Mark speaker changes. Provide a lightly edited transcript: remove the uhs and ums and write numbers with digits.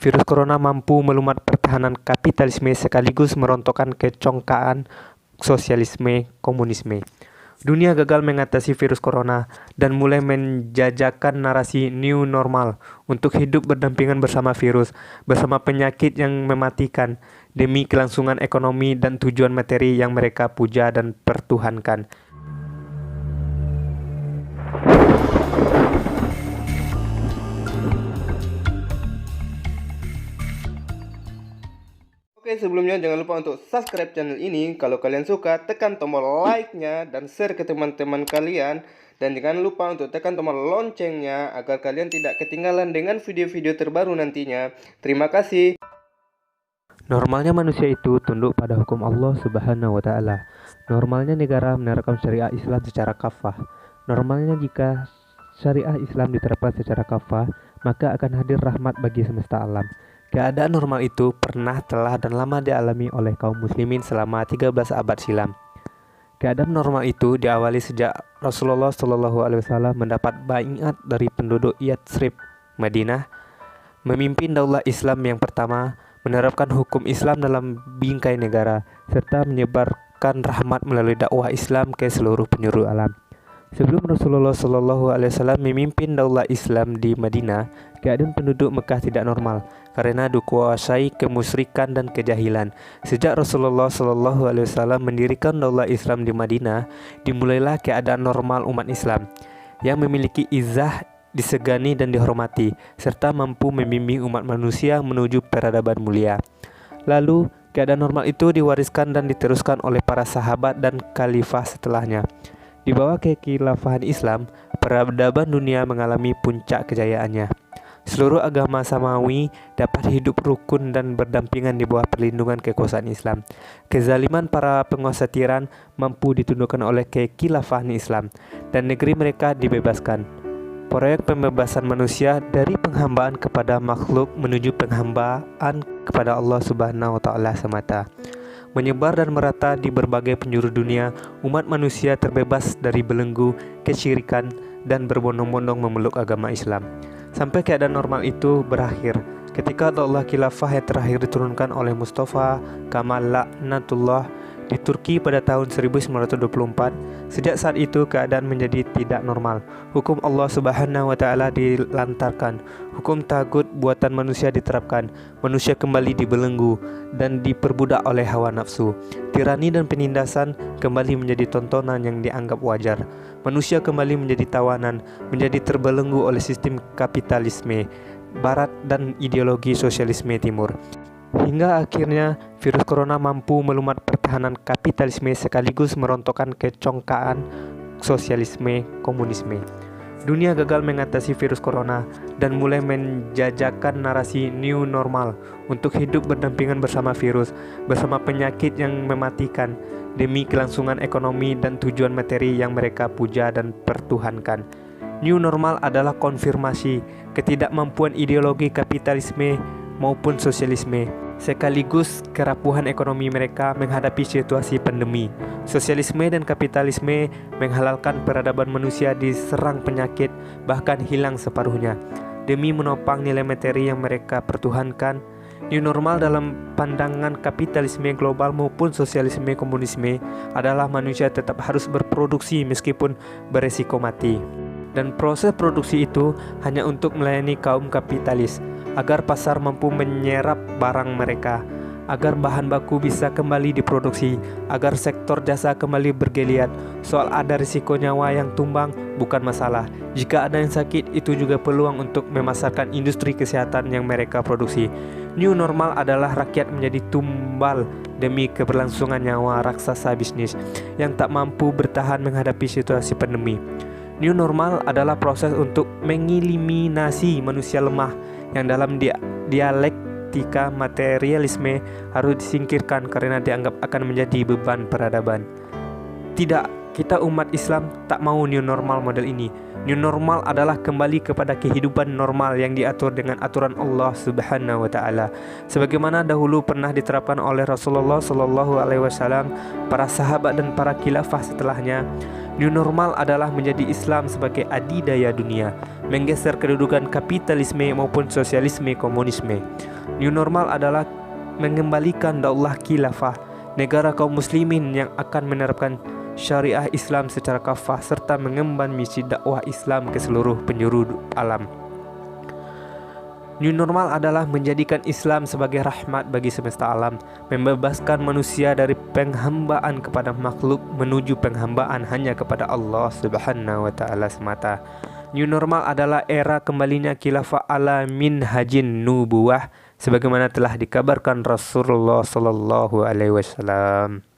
Speaker 1: Virus corona mampu melumat pertahanan kapitalisme sekaligus merontokkan kecongkaan sosialisme komunisme. Dunia gagal mengatasi virus corona dan mulai menjajakan narasi new normal untuk hidup berdampingan bersama virus, bersama penyakit yang mematikan, demi kelangsungan ekonomi dan tujuan materi yang mereka puja dan pertuhankan.
Speaker 2: Oke, sebelumnya jangan lupa untuk subscribe channel ini. Kalau kalian suka, tekan tombol like-nya dan share ke teman-teman kalian. Dan jangan lupa untuk tekan tombol loncengnya agar kalian tidak ketinggalan dengan video-video terbaru nantinya. Terima kasih.
Speaker 1: Normalnya manusia itu tunduk pada hukum Allah Subhanahu wa Ta'ala. Normalnya negara menerapkan syariah Islam secara kafah. Normalnya jika syariah Islam diterapkan secara kafah, maka akan hadir rahmat bagi semesta alam. Keadaan normal itu pernah, telah, dan lama dialami oleh kaum muslimin selama 13 abad silam. Keadaan normal itu diawali sejak Rasulullah SAW mendapat baiat dari penduduk Yatsrib, Madinah, memimpin daulah Islam yang pertama, menerapkan hukum Islam dalam bingkai negara, serta menyebarkan rahmat melalui dakwah Islam ke seluruh penjuru alam. Sebelum Rasulullah SAW memimpin daulah Islam di Madinah, keadaan penduduk Mekah tidak normal karena dikuasai kemusyrikan dan kejahilan. Sejak Rasulullah SAW mendirikan daulah Islam di Madinah, dimulailah keadaan normal umat Islam yang memiliki izah, disegani dan dihormati, serta mampu membimbing umat manusia menuju peradaban mulia. Lalu, keadaan normal itu diwariskan dan diteruskan oleh para sahabat dan khalifah setelahnya. Di bawah kekhilafahan Islam, peradaban dunia mengalami puncak kejayaannya. Seluruh agama samawi dapat hidup rukun dan berdampingan di bawah perlindungan kekuasaan Islam. Kezaliman para penguasa tiran mampu ditundukkan oleh kekhilafahan Islam, dan negeri mereka dibebaskan. Proyek pembebasan manusia dari penghambaan kepada makhluk menuju penghambaan kepada Allah Subhanahu wa Ta'ala semata. Menyebar dan merata di berbagai penjuru dunia, umat manusia terbebas dari belenggu, kesyirikan, dan berbondong-bondong memeluk agama Islam. Sampai keadaan normal itu berakhir ketika daulah khilafah yang terakhir diturunkan oleh Mustafa Kamal Laknatullah di Turki pada tahun 1924. Sejak saat itu keadaan menjadi tidak normal. Hukum Allah Subhanahu wa Ta'ala dilantarkan, hukum tagut buatan manusia diterapkan. Manusia kembali dibelenggu dan diperbudak oleh hawa nafsu. Tirani dan penindasan kembali menjadi tontonan yang dianggap wajar. Manusia kembali menjadi tawanan, menjadi terbelenggu oleh sistem kapitalisme barat dan ideologi sosialisme timur. Hingga akhirnya virus corona mampu melumat pertahanan kapitalisme sekaligus merontokkan kecongkaan sosialisme komunisme. Dunia gagal mengatasi virus corona dan mulai menjajakan narasi new normal untuk hidup berdampingan bersama virus, bersama penyakit yang mematikan, demi kelangsungan ekonomi dan tujuan materi yang mereka puja dan pertuhankan. New normal adalah konfirmasi ketidakmampuan ideologi kapitalisme maupun sosialisme, sekaligus kerapuhan ekonomi mereka menghadapi situasi pandemi. Sosialisme dan kapitalisme menghalalkan peradaban manusia diserang penyakit, bahkan hilang separuhnya, demi menopang nilai materi yang mereka pertuhankan. New normal dalam pandangan kapitalisme global maupun sosialisme komunisme adalah manusia tetap harus berproduksi meskipun beresiko mati. Dan proses produksi itu hanya untuk melayani kaum kapitalis, agar pasar mampu menyerap barang mereka, agar bahan baku bisa kembali diproduksi, agar sektor jasa kembali bergeliat. Soal ada risiko nyawa yang tumbang bukan masalah. Jika ada yang sakit, itu juga peluang untuk memasarkan industri kesehatan yang mereka produksi. New normal adalah rakyat menjadi tumbal demi keberlangsungan nyawa raksasa bisnis yang tak mampu bertahan menghadapi situasi pandemi. New normal adalah proses untuk mengeliminasi manusia lemah yang dalam dialektika materialisme harus disingkirkan karena dianggap akan menjadi beban peradaban. Tidak, kita umat Islam tak mau new normal model ini. New normal adalah kembali kepada kehidupan normal yang diatur dengan aturan Allah Subhanahu wa Ta'ala, sebagaimana dahulu pernah diterapkan oleh Rasulullah SAW, para sahabat dan para khilafah setelahnya. New normal adalah menjadi Islam sebagai adidaya dunia, menggeser kedudukan kapitalisme maupun sosialisme komunisme. New normal adalah mengembalikan daulah khilafah, negara kaum muslimin yang akan menerapkan syariah Islam secara kafah serta mengemban misi dakwah Islam ke seluruh penjuru alam. New normal adalah menjadikan Islam sebagai rahmat bagi semesta alam, membebaskan manusia dari penghambaan kepada makhluk menuju penghambaan hanya kepada Allah Subhanahu wa taala semata. New normal adalah era kembalinya khilafah ala minhajin nubuwah sebagaimana telah dikabarkan Rasulullah sallallahu alaihi wasallam.